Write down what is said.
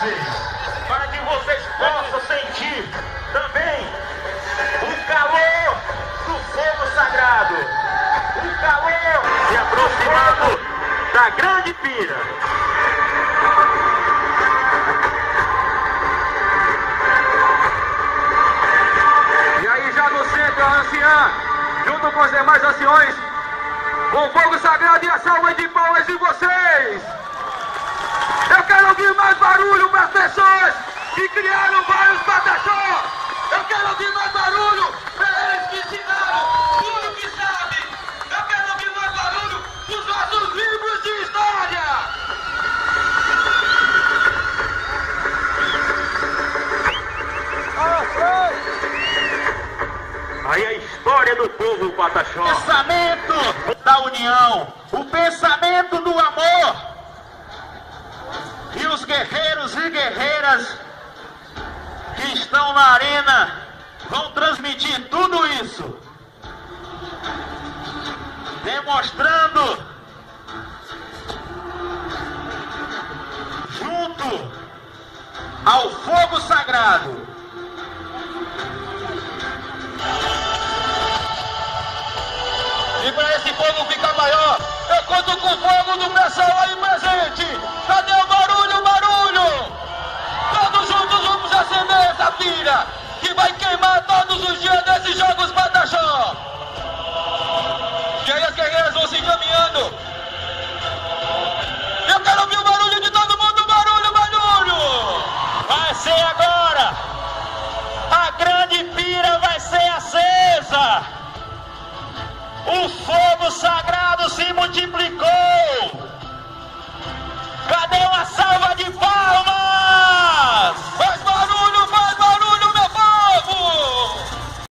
vocês, para que vocês possam sentir também o calor do fogo sagrado, o calor se aproximando da grande pira. E aí já no centro a anciã, junto com os demais anciões, com o fogo sagrado e a salva de palmas de vocês. Eu quero ouvir mais barulho para as pessoas que criaram vários pataxó. Eu quero ouvir mais barulho para eles que ensinaram tudo que sabem. Eu quero ouvir mais barulho dos nossos livros de história. Aí a história do povo pataxó. O pensamento da união, o pensamento do amor. E os guerreiros e guerreiras que estão na arena vão transmitir tudo isso, demonstrando junto ao fogo sagrado. E para esse fogo ficar maior, eu conto com o fogo do pessoal aí presente. Cadê o barulho, barulho? Todos juntos vamos acender essa pira, que vai queimar todos os dias desses jogos pataxó. E aí as guerreiras vão se encaminhando. Eu quero ouvir o barulho de todo mundo, barulho, barulho. Vai ser agora. A grande pira vai ser acesa. O fogo sagrado se multiplicou. Cadê uma salva de